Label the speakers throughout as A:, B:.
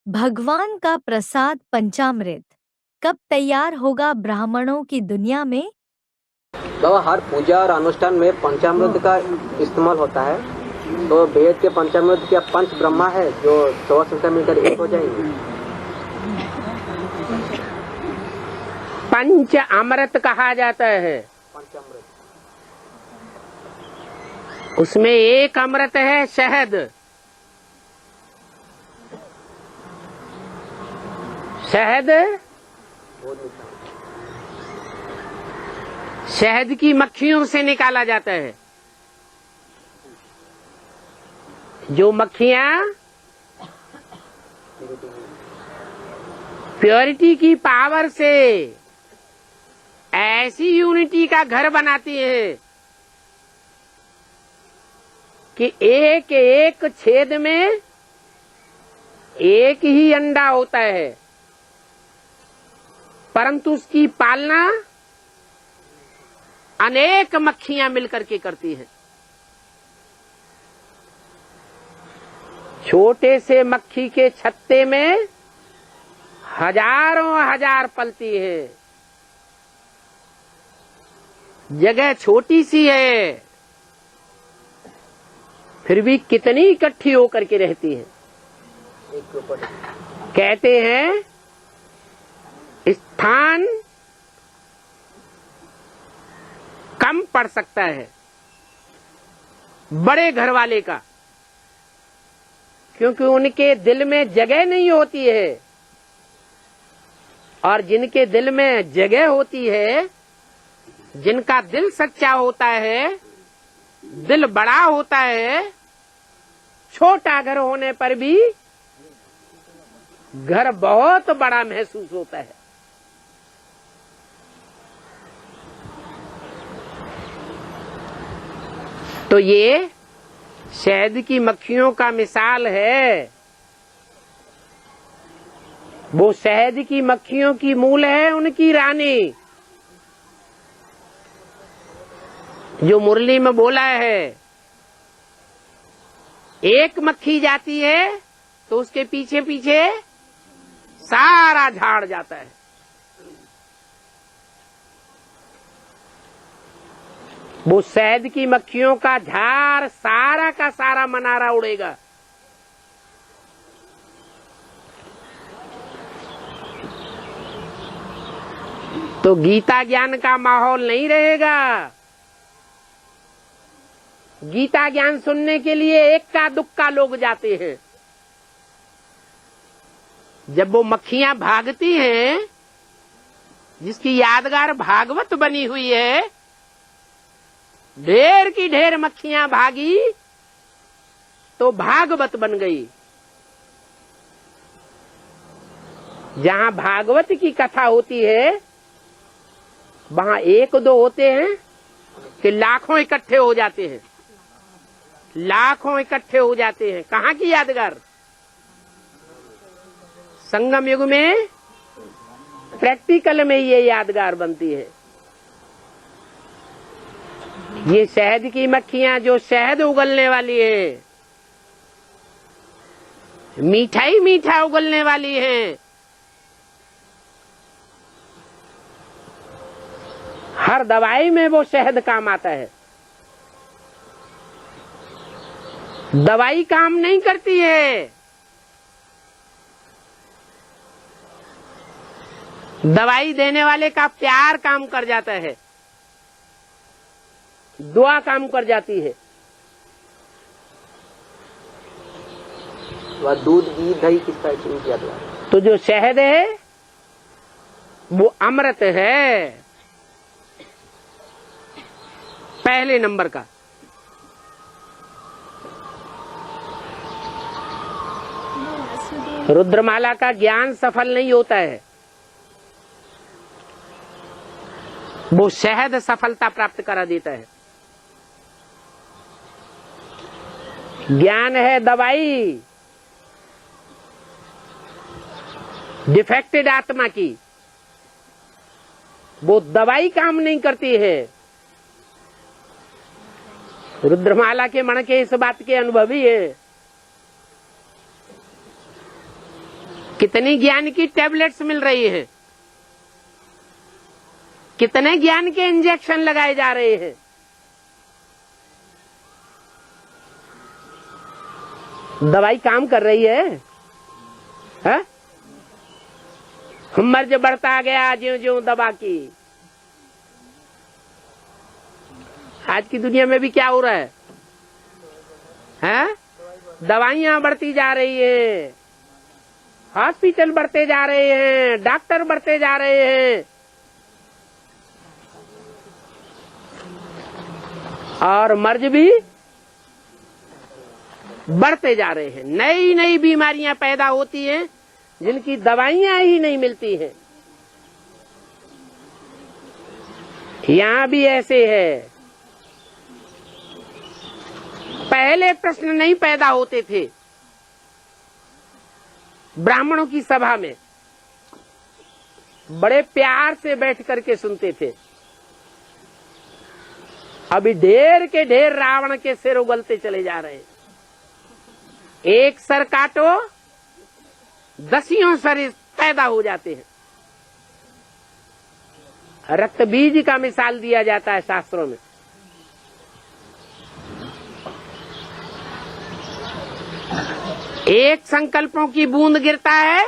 A: भगवान का प्रसाद पंचामृत कब तैयार होगा ब्राह्मणों की दुनिया में?
B: बाबा, हर पूजा और अनुष्ठान में पंचामृत का इस्तेमाल होता है। तो वेद के पंचामृत क्या पंच ब्रह्मा है जो 100 संख्या मिलकर एक हो जाएंगे?
C: पंच अमृत कहा जाता है।
B: पंचामृत
C: उसमें एक अमृत है शहद। शहद शहद की मक्खियों से निकाला जाता है। जो मक्खियां प्योरिटी की पावर से ऐसी यूनिटी का घर बनाती है कि एक एक छेद में एक ही अंडा होता है, परंतु उसकी पालना अनेक मक्खियां मिलकर के करती हैं। छोटे से मक्खी के छत्ते में हजारों हजार पलती है। जगह छोटी सी है, फिर भी कितनी इकट्ठी होकर के रहती है। कहते हैं स्थान कम पड़ सकता है बड़े घर वाले का, क्योंकि उनके दिल में जगह नहीं होती है। और जिनके दिल में जगह होती है, जिनका दिल सच्चा होता है, दिल बड़ा होता है, छोटा घर होने पर भी घर बहुत बड़ा महसूस होता है। तो ये शहद की मक्खियों का मिसाल है। वो शहद की मक्खियों की मूल है उनकी रानी, जो मुरली में बोला है। एक मक्खी जाती है तो उसके पीछे पीछे सारा झाड़ जाता है। वो शहद की मक्खियों का झाड़ सारा का सारा मनारा उड़ेगा। तो गीता ज्ञान का माहौल नहीं रहेगा। गीता ज्ञान सुनने के लिए एक्का दुक्का लोग जाते हैं। जब वो मक्खियां भागती हैं, जिसकी यादगार भागवत बनी हुई है, ढेर की ढेर मक्खियां भागी तो भागवत बन गई। जहां भागवत की कथा होती है, वहां एक दो होते हैं कि लाखों इकट्ठे हो जाते हैं। लाखों इकट्ठे हो जाते हैं। कहाँ की यादगार? संगम युग में प्रैक्टिकल में ये यादगार बनती है। ये शहद की मक्खियां जो शहद उगलने वाली है, मिठाई मीठा उगलने वाली है, हर दवाई में वो शहद काम आता है। दवाई काम नहीं करती है। दवाई देने वाले का प्यार काम कर जाता है, दुआ काम कर जाती है।
B: वह दूध घी दही किसका चीनी किया गया?
C: तो जो शहद है वो अमृत है, पहले नंबर का। रुद्रमाला का ज्ञान सफल नहीं होता है, वो शहद सफलता प्राप्त करा देता है। ज्ञान है दवाई डिफेक्टेड आत्मा की, वो दवाई काम नहीं करती है। रुद्रमाला के मण के इस बात के अनुभवी है। कितनी ज्ञान की टैबलेट्स मिल रही हैं, कितने ज्ञान के इंजेक्शन लगाए जा रहे हैं। दवाई काम कर रही है? मर्ज बढ़ता गया ज्यों ज्यों दवा की। आज की दुनिया में भी क्या हो रहा है? दवाइयां बढ़ती जा रही हैं, हॉस्पिटल बढ़ते जा रहे हैं, डॉक्टर बढ़ते जा रहे हैं, और मर्ज भी बढ़ते जा रहे हैं। नई नई बीमारियां पैदा होती हैं जिनकी दवाइयां ही नहीं मिलती हैं। यहां भी ऐसे है। पहले प्रश्न नहीं पैदा होते थे ब्राह्मणों की सभा में, बड़े प्यार से बैठ करके सुनते थे। अभी ढेर के ढेर रावण के सिर उगलते चले जा रहे हैं। एक सर काटो, दसियों सर पैदा हो जाते हैं। रक्त बीज का मिसाल दिया जाता है शास्त्रों में। एक संकल्पों की बूंद गिरता है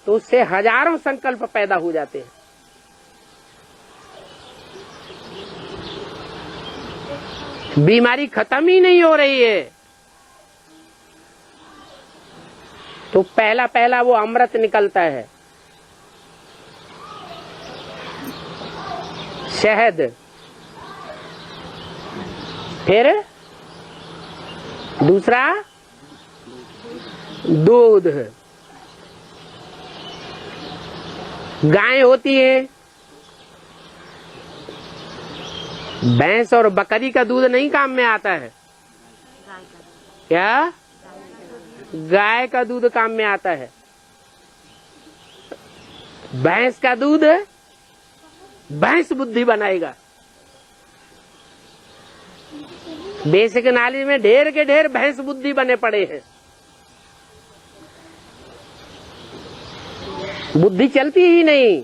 C: तो उससे हजारों संकल्प पैदा हो जाते हैं। बीमारी खत्म ही नहीं हो रही है तो पहला पहला वो अमृत निकलता है, शहद, फिर दूसरा दूध। गाय होती है, भैंस और बकरी का दूध नहीं काम में आता है क्या? गाय का दूध काम में आता है। भैंस का दूध भैंस बुद्धि बनाएगा। बेसिक नॉलेज में ढेर के ढेर भैंस बुद्धि बने पड़े हैं। बुद्धि चलती ही नहीं।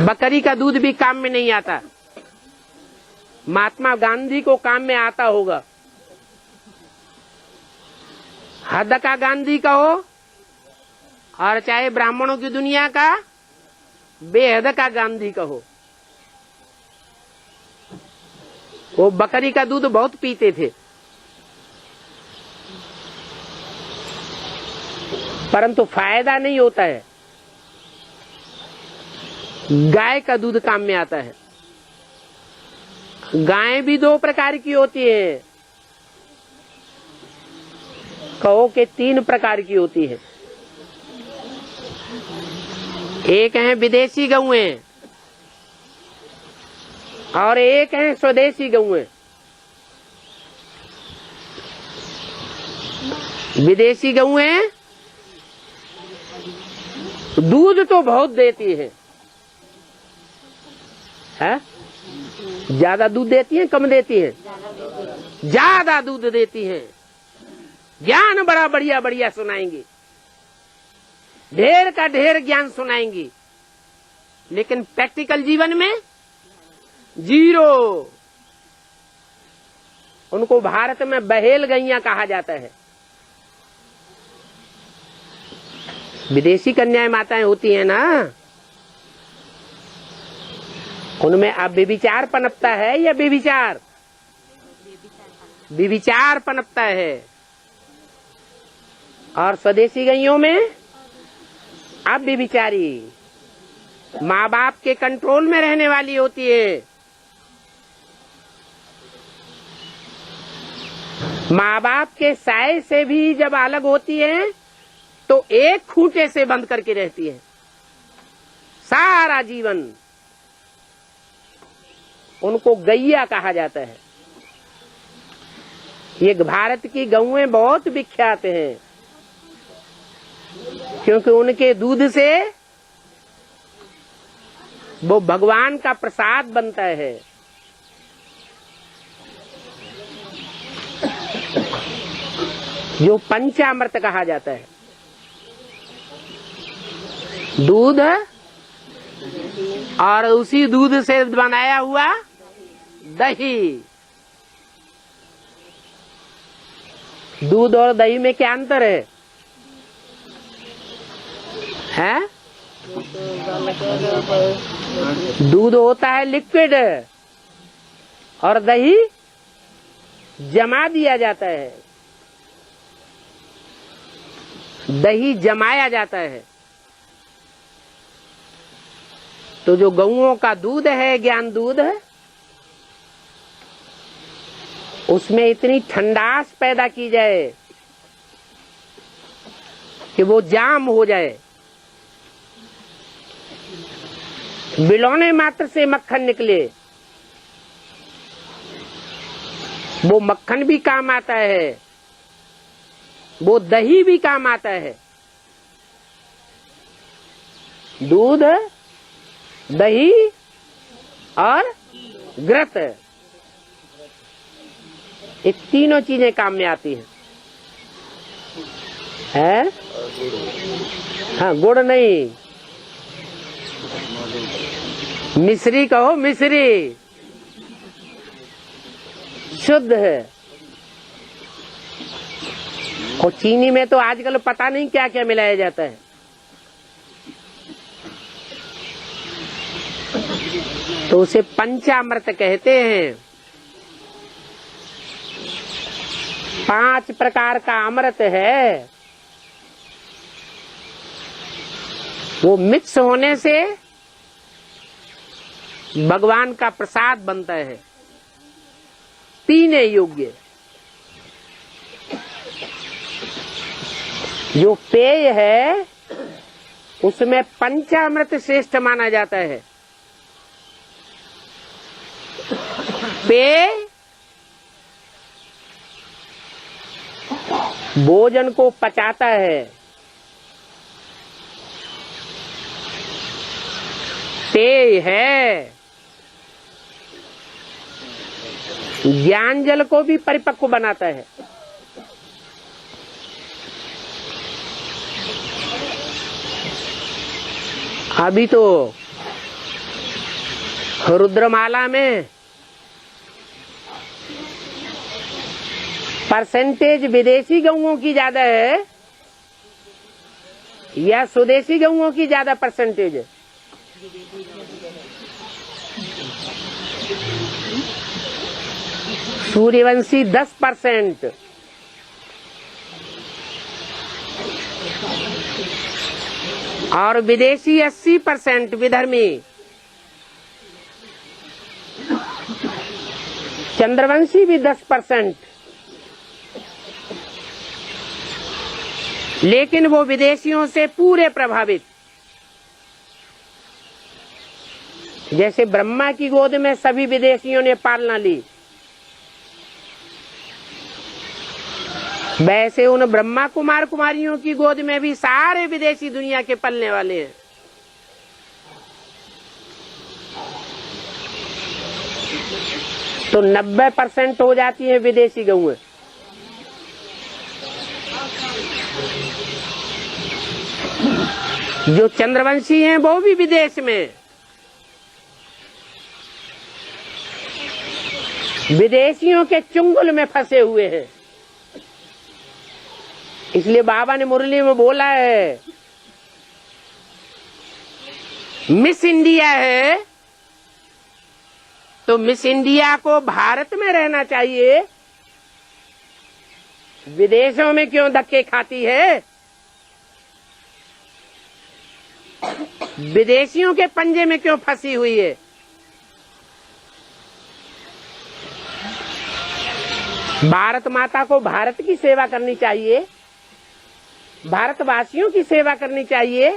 C: बकरी का दूध भी काम में नहीं आता। महात्मा गांधी को काम में आता होगा। हद का गांधी का हो और चाहे ब्राह्मणों की दुनिया का बेहद का गांधी का हो, वो बकरी का दूध बहुत पीते थे, परंतु फायदा नहीं होता है। गाय का दूध काम में आता है। गाय भी दो प्रकार की होती है, कहो के 3 प्रकार की होती है। एक है विदेशी गौएं और एक है स्वदेशी गौएं। विदेशी गौएं दूध तो बहुत देती है, ज्यादा दूध देती है कम देती है? ज्यादा दूध देती है। ज्ञान बड़ा बढ़िया बढ़िया सुनाएंगी, ढेर का ढेर ज्ञान सुनाएंगी, लेकिन प्रैक्टिकल जीवन में जीरो। उनको भारत में बहेल गैया कहा जाता है। विदेशी कन्याएं माताएं होती हैं ना, उनमें अब व्यभिचार पनपता है या बेविचार? व्यभिचार पनपता है। और स्वदेशी गैयों में अब व्यभिचारी, माँ बाप के कंट्रोल में रहने वाली होती है। माँ बाप के साय से भी जब अलग होती है तो एक खूंटे से बंद करके रहती है सारा जीवन। उनको गैया कहा जाता है। ये भारत की गौएं बहुत विख्यात हैं क्योंकि उनके दूध से वो भगवान का प्रसाद बनता है। जो पंचामृत कहा जाता है। दूध और उसी दूध से बनाया हुआ दही। दूध और दही में क्या अंतर है? हैं? दूध होता है लिक्विड और दही जमा दिया जाता है, दही जमाया जाता है। तो जो गौओं का दूध है, ज्ञान दूध है, उसमें इतनी ठंडास पैदा की जाए कि वो जाम हो जाए, बिलौने मात्र से मक्खन निकले। वो मक्खन भी काम आता है, वो दही भी काम आता है। दूध, दही और घृत, ये तीनों चीजें काम में आती हैं। है? हाँ, गुड़ नहीं, मिश्री कहो, मिश्री शुद्ध है। और चीनी में तो आजकल पता नहीं क्या क्या मिलाया जाता है। तो उसे पंचामृत कहते हैं। 5 प्रकार का अमृत है, वो मिक्स होने से भगवान का प्रसाद बनता है, पीने योग्य। जो पेय है उसमें पंचामृत श्रेष्ठ माना जाता है। पेय भोजन को पचाता है, पेय है ज्ञान जल को भी परिपक्व बनाता है। अभी तो रुद्रमाला में परसेंटेज विदेशी गौओं की ज्यादा है या स्वदेशी गौओं की ज्यादा परसेंटेज है? सूर्यवंशी 10% और विदेशी 80% विधर्मी। चंद्रवंशी भी 10%, लेकिन वो विदेशियों से पूरे प्रभावित। जैसे ब्रह्मा की गोद में सभी विदेशियों ने पालना ली, वैसे उन ब्रह्मा कुमार कुमारियों की गोद में भी सारे विदेशी दुनिया के पलने वाले हैं। तो 90% हो जाती है विदेशी गौएं। जो चंद्रवंशी हैं वो भी विदेश में, विदेशियों के चुंगल में फंसे हुए हैं। इसलिए बाबा ने मुरली में बोला है, मिस इंडिया है तो मिस इंडिया को भारत में रहना चाहिए, विदेशों में क्यों धक्के खाती है? विदेशियों के पंजे में क्यों फंसी हुई है? भारत माता को भारत की सेवा करनी चाहिए, भारतवासियों की सेवा करनी चाहिए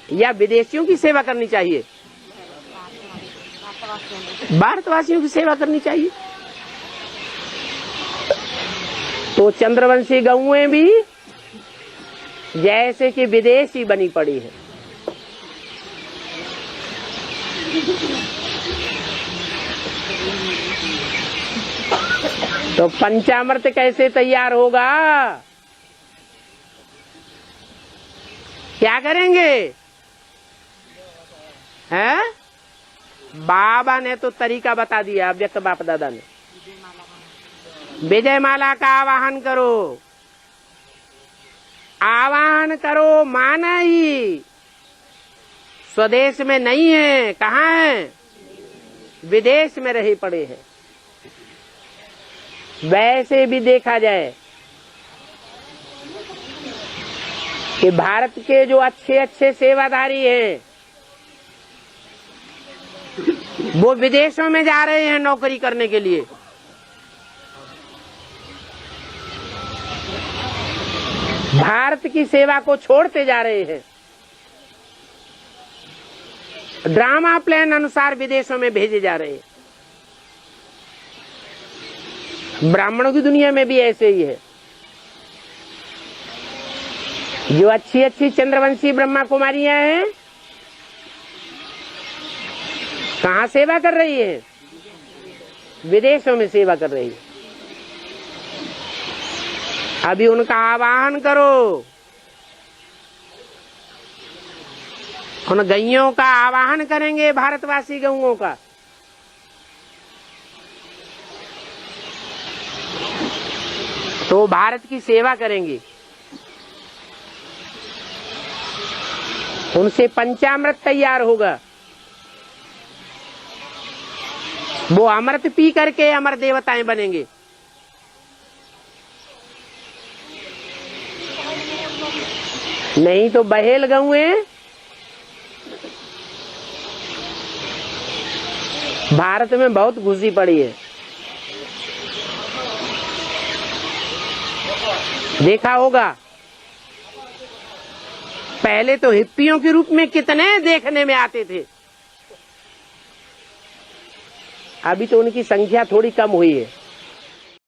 C: या विदेशियों की सेवा करनी चाहिए? भारतवासियों की सेवा करनी चाहिए। तो चंद्रवंशी गौएं भी जैसे कि विदेशी बनी पड़ी है। तो पंचामृत कैसे तैयार होगा? क्या करेंगे? हैं? बाबा ने तो तरीका बता दिया, व्यक्त बाप दादा ने। विजय माला का आवाहन करो, आवाहन करो, माना ही स्वदेश में नहीं है, कहाँ है? विदेश में रहे पड़े हैं। वैसे भी देखा जाए कि भारत के जो अच्छे अच्छे सेवादारी हैं वो विदेशों में जा रहे हैं नौकरी करने के लिए। भारत की सेवा को छोड़ते जा रहे हैं। ड्रामा प्लान अनुसार विदेशों में भेजे जा रहे हैं। ब्राह्मणों की दुनिया में भी ऐसे ही है। जो अच्छी अच्छी चंद्रवंशी ब्रह्मा कुमारियां हैं, कहाँ सेवा कर रही है? विदेशों में सेवा कर रही है। अभी उनका आवाहन करो, उन गैयों का आवाहन करेंगे, भारतवासी गौओं का। तो भारत की सेवा करेंगे। उनसे पंचामृत तैयार होगा। वो अमृत पी करके अमर देवताएं बनेंगे। नहीं तो बहेल गौएं भारत में बहुत घुसी पड़ी है। देखा होगा, पहले तो हिप्पियों के रूप में कितने देखने में आते थे। अभी तो उनकी संख्या थोड़ी कम हुई है।